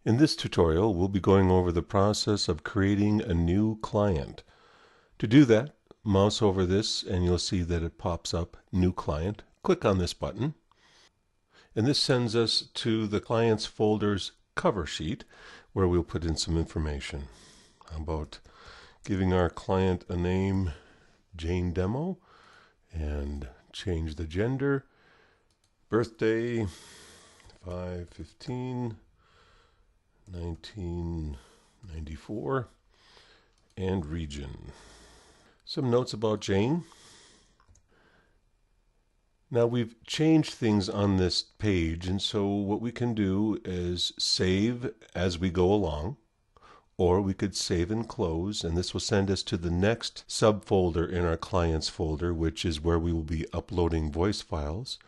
In this tutorial, we'll be going over the process of creating a new client. To do that, mouse over this and you'll see that it pops up New Client. Click on this button, and this sends us to the client's folder's cover sheet where we'll put in some information about giving our client a name, Jane Demo, and change the gender, birthday, 5/15/1994, and region. Some notes about Jane. Now we've changed things on this page, and so what we can do is save as we go along, or we could save and close, and this will send us to the next subfolder in our clients folder, which is where we will be uploading voice files.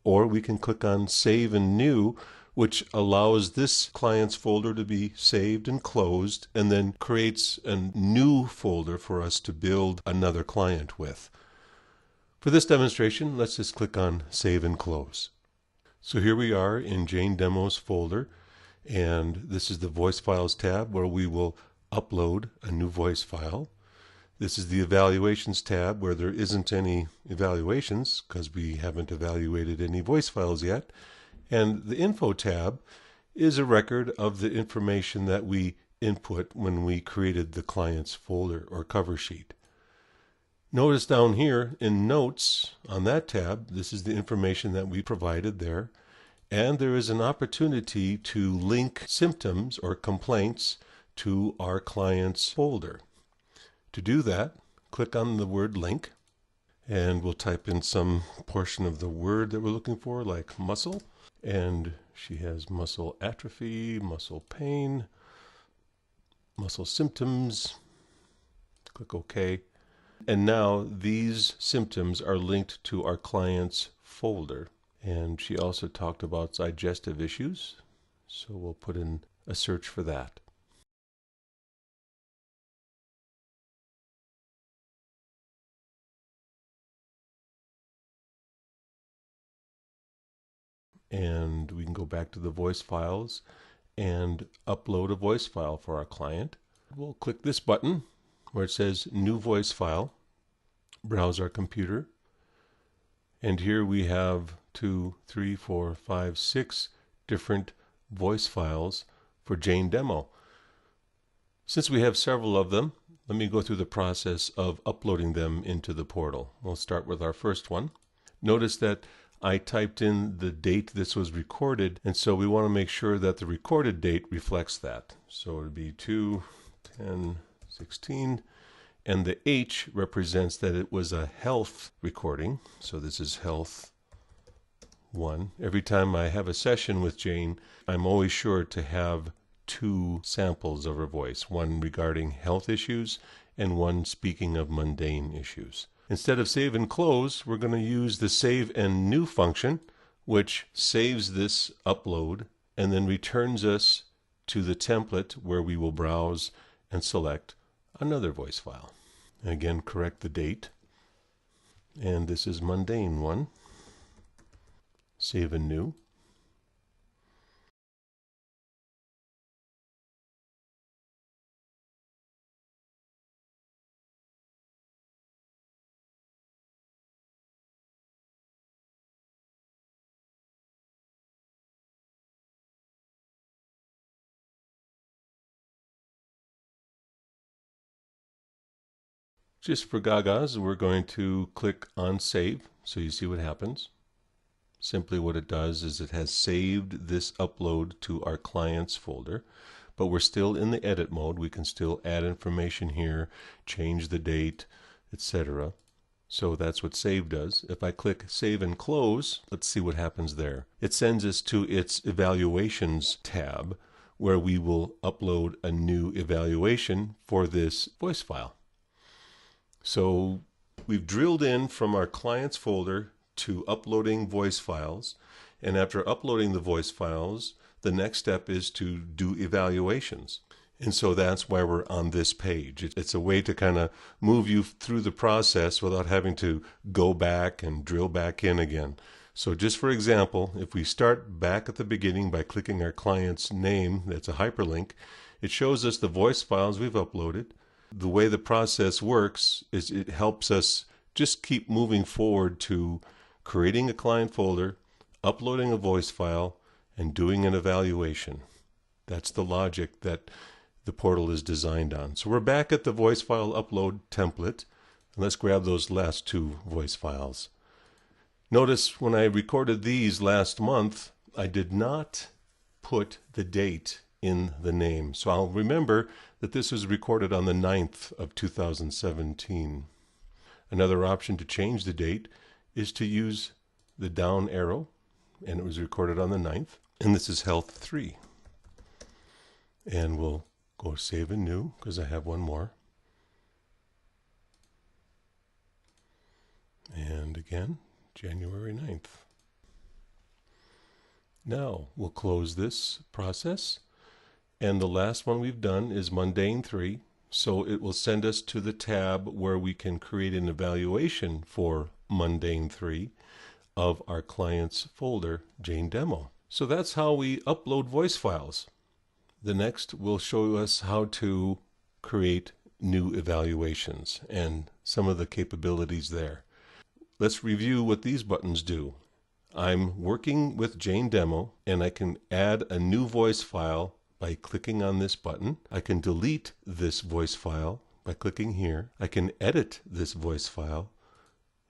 Or we can click on Save and New, which allows this client's folder to be saved and closed, and then creates a new folder for us to build another client with. For this demonstration, let's just click on Save and Close. So here we are in Jane Demo's folder, and this is the Voice Files tab where we will upload a new voice file. This is the Evaluations tab where there isn't any evaluations because we haven't evaluated any voice files yet. And the Info tab is a record of the information that we input when we created the client's folder or cover sheet. Notice down here in Notes on that tab, this is the information that we provided there. And there is an opportunity to link symptoms or complaints to our client's folder. To do that, click on the word link, and we'll type in some portion of the word that we're looking for, like muscle. And she has muscle atrophy, muscle pain, muscle symptoms. Click OK. And now these symptoms are linked to our client's folder. And she also talked about digestive issues, so we'll put in a search for that. And we can go back to the voice files and upload a voice file for our client. We'll click this button where it says New Voice File, browse our computer, and here we have 2, 3, 4, 5, 6 different voice files for Jane Demo. Since we have several of them, let me go through the process of uploading them into the portal. We'll start with our first one. Notice that I typed in the date this was recorded, and so we want to make sure that the recorded date reflects that. So it would be 2/10/16, and the H represents that it was a health recording. So this is health 1. Every time I have a session with Jane, I'm always sure to have 2 samples of her voice, one regarding health issues and one speaking of mundane issues. Instead of save and close, we're going to use the save and new function, which saves this upload and then returns us to the template where we will browse and select another voice file. And again, correct the date. And this is mundane 1. Save and new. Just for gagas, we're going to click on Save so you see what happens. Simply what it does is it has saved this upload to our client's folder, but we're still in the edit mode. We can still add information here, change the date, etc. So that's what Save does. If I click Save and Close, let's see what happens there. It sends us to its Evaluations tab, where we will upload a new evaluation for this voice file. So we've drilled in from our client's folder to uploading voice files, and after uploading the voice files, the next step is to do evaluations. And so that's why we're on this page. It's a way to kind of move you through the process without having to go back and drill back in again. So just for example, if we start back at the beginning by clicking our client's name, that's a hyperlink, it shows us the voice files we've uploaded. The way the process works is it helps us just keep moving forward to creating a client folder, uploading a voice file, and doing an evaluation. That's the logic that the portal is designed on. So we're back at the voice file upload template. And let's grab those last two voice files. Notice when I recorded these last month, I did not put the date in the name. So I'll remember that this was recorded on the 9th of 2017. Another option to change the date is to use the down arrow, and it was recorded on the 9th. And this is Health 3. And we'll go save and new because I have one more. And again, January 9th. Now we'll close this process. And the last one we've done is Mundane 3. So it will send us to the tab where we can create an evaluation for Mundane 3 of our client's folder, Jane Demo. So that's how we upload voice files. The next will show us how to create new evaluations and some of the capabilities there. Let's review what these buttons do. I'm working with Jane Demo, and I can add a new voice file by clicking on this button. I can delete this voice file by clicking here. I can edit this voice file,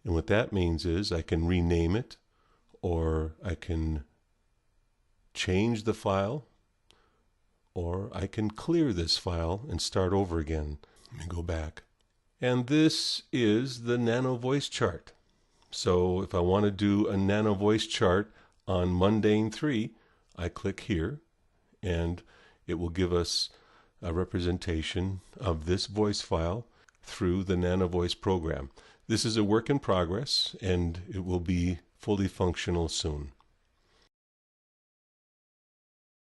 and what that means is I can rename it, or I can change the file, or I can clear this file and start over again. Let me go back. And this is the Nano Voice chart. So if I want to do a Nano Voice chart on Mundane 3, I click here, and it will give us a representation of this voice file through the Nano Voice program. This is a work in progress, and it will be fully functional soon.